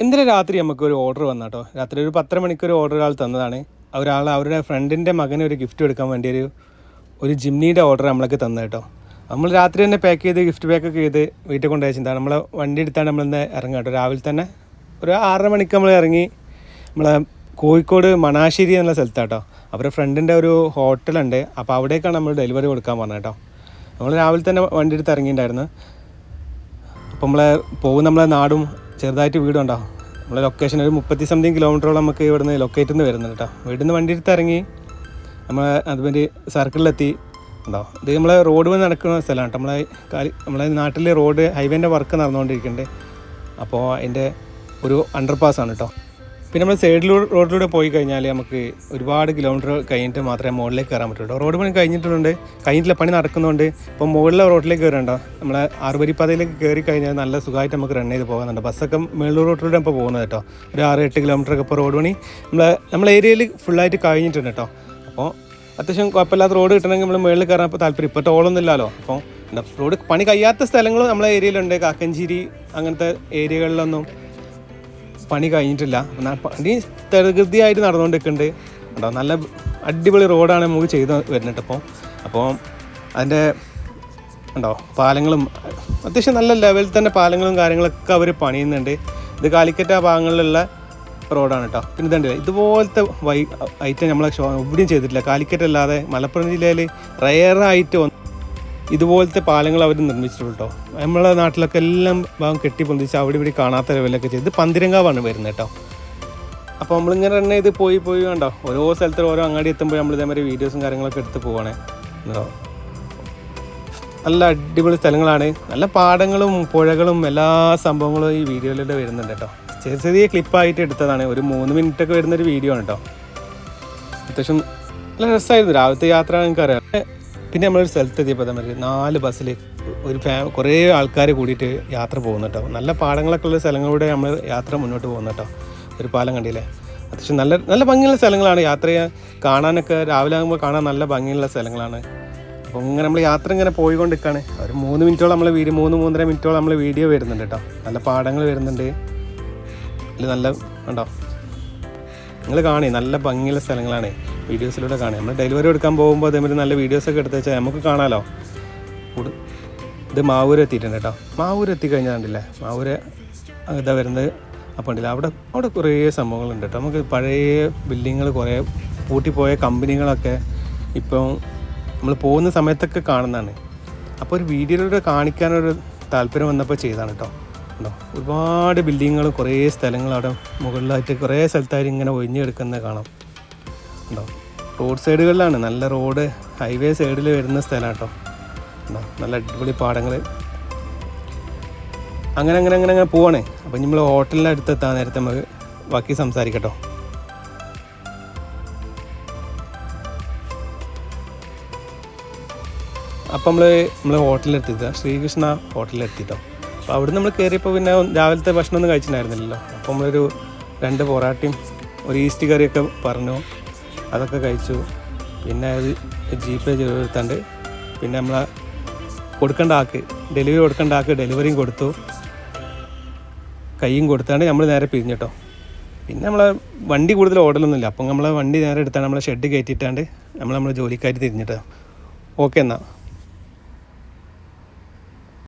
ഇന്നലെ രാത്രി നമുക്കൊരു ഓർഡർ വന്നാട്ടോ. രാത്രി ഒരു 10 മണിക്കൊരു ഓർഡർ ഒരാൾ തന്നതാണ്. അവരുടെ ഫ്രണ്ടിൻ്റെ മകന് ഒരു ഗിഫ്റ്റ് എടുക്കാൻ വേണ്ടി ഒരു ജിംനിയുടെ ഓർഡർ നമ്മൾക്ക് തന്നത് കേട്ടോ. നമ്മൾ രാത്രി തന്നെ പാക്ക് ചെയ്ത് ഗിഫ്റ്റ് പാക്കൊക്കെ ചെയ്ത് വീട്ടിൽ കൊണ്ടുവച്ചിട്ടാണ് നമ്മളെ വണ്ടി എടുത്താണ് നമ്മളിന്ന് ഇറങ്ങുക കേട്ടോ. രാവിലെ തന്നെ ഒരു 6:30 മണിക്ക് നമ്മൾ ഇറങ്ങി നമ്മളെ കോഴിക്കോട് മണാശ്ശേരി എന്നുള്ള സ്ഥലത്താട്ടോ. അവരുടെ ഫ്രണ്ടിൻ്റെ ഒരു ഹോട്ടലുണ്ട്. അപ്പോൾ അവിടേക്കാണ് നമ്മൾ ഡെലിവറി കൊടുക്കാൻ പറഞ്ഞത് കേട്ടോ. നമ്മൾ രാവിലെ തന്നെ വണ്ടി എടുത്ത് ഇറങ്ങിയിട്ടുണ്ടായിരുന്നു. അപ്പോൾ നമ്മളെ നാടും ചെറുതായിട്ട് വീടുണ്ടോ. നമ്മളെ ലൊക്കേഷൻ ഒരു 30 കിലോമീറ്ററോളം നമുക്ക് ഇവിടുന്ന് ലൊക്കേറ്റിൽ നിന്ന് വരുന്നുണ്ട് കേട്ടോ. വീട്ടിൽ നിന്ന് വണ്ടി എടുത്ത് ഇറങ്ങി നമ്മൾ അതുമാതിരി സർക്കിളിലെത്തി ഉണ്ടോ. ഇത് നമ്മളെ റോഡ് വന്ന് നടക്കുന്ന സ്ഥലമാണ് കേട്ടോ. നമ്മളെ നാട്ടിൽ ഹൈവേൻ്റെ വർക്ക് നടന്നുകൊണ്ടിരിക്കുന്നുണ്ട്. അപ്പോൾ അതിൻ്റെ ഒരു അണ്ടർപാസ്സാണ് കേട്ടോ. പിന്നെ നമ്മൾ റോഡിലൂടെ പോയി കഴിഞ്ഞാൽ നമുക്ക് ഒരുപാട് കിലോമീറ്റർ കഴിഞ്ഞിട്ട് മാത്രമേ മുകളിലേക്ക് കയറാൻ പറ്റുള്ളൂ. റോഡ് പണി കഴിഞ്ഞിട്ടില്ല, പണി നടക്കുന്നുണ്ട്. ഇപ്പോൾ മുകളിലെ റോഡിലേക്ക് കയറണ്ടോ. നമ്മളെ ആറുവരിപ്പാതയിലേക്ക് കയറി കഴിഞ്ഞാൽ നല്ല സുഖമായിട്ട് നമുക്ക് റൺ ചെയ്ത് പോകുന്നുണ്ട്. ബസ്സൊക്കെ മേളൂർ റോഡിലൂടെ ഇപ്പോൾ പോകുന്നത് കേട്ടോ. ഒരു 6-8 കിലോമീറ്ററൊക്കെ ഇപ്പോൾ റോഡ് പണി നമ്മളെ ഏരിയയിൽ ഫുള്ളായിട്ട് കഴിഞ്ഞിട്ടുണ്ട് കേട്ടോ. അപ്പോൾ അത്യാവശ്യം കുഴപ്പമില്ലാത്ത റോഡ് കിട്ടണമെങ്കിൽ നമ്മൾ മുകളിൽ കയറാൻ ഇപ്പോൾ താല്പര്യം. ഇപ്പോൾ ടോളൊന്നും ഇല്ലല്ലോ. അപ്പോൾ റോഡ് പണി കഴിയാത്ത സ്ഥലങ്ങളും നമ്മളെ ഏരിയയിലുണ്ട്. കാക്കഞ്ചേരി അങ്ങനത്തെ ഏരിയകളിലൊന്നും പണി കഴിഞ്ഞിട്ടില്ല. പണി തകൃതിയായിട്ട് നടന്നുകൊണ്ടിരിക്കുന്നുണ്ട് കേട്ടോ. നല്ല അടിപൊളി റോഡാണ് നമുക്ക് ചെയ്ത് വരുന്നുണ്ട് അപ്പോൾ അതിൻ്റെ ഉണ്ടോ പാലങ്ങളും അത്യാവശ്യം നല്ല ലെവലിൽ തന്നെ പാലങ്ങളും കാര്യങ്ങളൊക്കെ അവർ പണിയുന്നുണ്ട്. ഇത് കാലിക്കറ്റ് ആ ഭാഗങ്ങളിലുള്ള റോഡാണ് കേട്ടോ. പിന്നെ ഇതുണ്ട് ഇതുപോലത്തെ ഐറ്റം നമ്മളെ എവിടെയും ചെയ്തിട്ടില്ല. കാലിക്കറ്റ് അല്ലാതെ മലപ്പുറം ജില്ലയിൽ റെയറായിട്ട് ഇതുപോലത്തെ പാലങ്ങൾ അവർ നിർമ്മിച്ചിട്ടുള്ളൂ കേട്ടോ. നമ്മളെ നാട്ടിലൊക്കെ എല്ലാം ഭാഗം കെട്ടിപ്പൊന്തിച്ച് അവിടെ ഇവിടെ കാണാത്ത ലെവലൊക്കെ ചെയ്ത് പന്തിരങ്കാവാണ് വരുന്നത് കേട്ടോ. അപ്പോൾ നമ്മളിങ്ങനെ തന്നെ ഇത് പോയി കണ്ടോ ഓരോ സ്ഥലത്ത് ഓരോ അങ്ങാടി എത്തുമ്പോൾ നമ്മൾ ഇതേമാതിരി വീഡിയോസും കാര്യങ്ങളൊക്കെ എടുത്ത് പോവാണ് കേട്ടോ. നല്ല അടിപൊളി സ്ഥലങ്ങളാണ്. നല്ല പാടങ്ങളും പുഴകളും എല്ലാ സംഭവങ്ങളും ഈ വീഡിയോയിലൂടെ വരുന്നുണ്ട് കേട്ടോ. ചെറിയ ക്ലിപ്പായിട്ട് എടുത്തതാണ്. ഒരു 3 മിനിറ്റൊക്കെ വരുന്നൊരു വീഡിയോ ആണ് കേട്ടോ. അത്യാവശ്യം നല്ല രസമായിരുന്നു രാവിലത്തെ യാത്ര. എനിക്കറിയാം. പിന്നെ നമ്മളൊരു സ്ഥലത്ത് എത്തിയപ്പോൾ നമ്മൾ 4 ബസ്സിൽ കുറേ ആൾക്കാർ കൂടിയിട്ട് യാത്ര പോകുന്നു കേട്ടോ. നല്ല പാടങ്ങളൊക്കെ ഉള്ള സ്ഥലങ്ങളിലൂടെ നമ്മൾ യാത്ര മുന്നോട്ട് പോകുന്നു കേട്ടോ. ഒരു പാലം കണ്ടില്ലേ. അത്യാവശ്യം നല്ല നല്ല ഭംഗിയുള്ള സ്ഥലങ്ങളാണ്. യാത്ര കാണാനൊക്കെ രാവിലെ ആകുമ്പോൾ കാണാൻ നല്ല ഭംഗിയുള്ള സ്ഥലങ്ങളാണ്. അപ്പോൾ ഇങ്ങനെ നമ്മൾ യാത്ര ഇങ്ങനെ പോയിക്കൊണ്ടിരിക്കുകയാണ്. ഒരു 3 മിനിറ്റോളം നമ്മൾ 3-3.5 മിനിറ്റോളം നമ്മൾ വീഡിയോ വരുന്നുണ്ട് കേട്ടോ. നല്ല പാടങ്ങൾ വരുന്നുണ്ട്. ഇതിൽ നല്ല ഉണ്ടോ നിങ്ങൾ കാണി നല്ല ഭംഗിയുള്ള സ്ഥലങ്ങളാണ്. വീഡിയോസിലൂടെ കാണുക. നമ്മൾ ഡെലിവറി എടുക്കാൻ പോകുമ്പോൾ അതേമാതിരി നല്ല വീഡിയോസൊക്കെ എടുത്ത് വെച്ചാൽ നമുക്ക് കാണാമല്ലോ. ഇത് മാവൂർ എത്തിയിട്ടുണ്ട് കേട്ടോ. മാവൂർ എത്തിക്കഴിഞ്ഞാൽ കണ്ടില്ലേ മാവൂർ ഇതാ വരുന്നത്. അപ്പോൾ ഉണ്ടല്ലോ അവിടെ കുറേ സംഭവങ്ങളുണ്ട് കേട്ടോ. നമുക്ക് പഴയ ബിൽഡിങ്ങുകൾ കുറേ പൂട്ടിപ്പോയ കമ്പനികളൊക്കെ ഇപ്പം നമ്മൾ പോകുന്ന സമയത്തൊക്കെ കാണുന്നതാണ്. അപ്പോൾ ഒരു വീഡിയോയിലൂടെ കാണിക്കാനൊരു താല്പര്യം വന്നപ്പോൾ ചെയ്താണ് കേട്ടോ. ഉണ്ടോ ഒരുപാട് ബിൽഡിങ്ങുകൾ കുറേ സ്ഥലങ്ങൾ അവിടെ മുകളിലായിട്ട് കുറേ സ്ഥലത്തായിട്ട് ഇങ്ങനെ ഒഴിഞ്ഞെടുക്കുന്നത് കാണാം. ഉണ്ടോ റോഡ് സൈഡുകളിലാണ്. നല്ല റോഡ് ഹൈവേ സൈഡിൽ വരുന്ന സ്ഥലം കേട്ടോ. ഉണ്ടോ നല്ല അടിപൊളി പാടങ്ങൾ. അങ്ങനെ പോവാണ്. അപ്പം നമ്മൾ ഹോട്ടലിൻ്റെ അടുത്തെത്താൻ നേരത്തെ നമുക്ക് ബാക്കി സംസാരിക്കട്ടോ. അപ്പം നമ്മൾ ഹോട്ടലിലെത്തിയത് ശ്രീകൃഷ്ണ ഹോട്ടലിലെത്തിട്ടോ. അപ്പോൾ അവിടെ നമ്മൾ കയറിയപ്പോൾ പിന്നെ രാവിലത്തെ ഭക്ഷണമൊന്നും കഴിച്ചിട്ടുണ്ടായിരുന്നില്ലല്ലോ. അപ്പോൾ നമ്മളൊരു 2 പൊറാട്ടയും ഒരു ഈസ്റ്റ് കറിയൊക്കെ പറഞ്ഞു. അതൊക്കെ കഴിച്ചു. പിന്നെ അത് GPay ചെയ്തെടുത്താണ്ട് പിന്നെ നമ്മളെ ഡെലിവറി കൊടുക്കേണ്ട ആൾക്ക് ഡെലിവറിയും കൊടുത്തു. കൈയും കൊടുത്താണ്ട് നമ്മൾ നേരെ പിരിഞ്ഞിട്ടോ. പിന്നെ നമ്മളെ വണ്ടി കൂടുതൽ ഓടലൊന്നുമില്ല. അപ്പം നമ്മളെ വണ്ടി നേരെ എടുത്താണ് നമ്മളെ ഷെഡ് കയറ്റിയിട്ടാണ്ട് നമ്മളെ ജോലിക്കായിട്ട് തിരിഞ്ഞിട്ടോ. ഓക്കെ എന്നാൽ.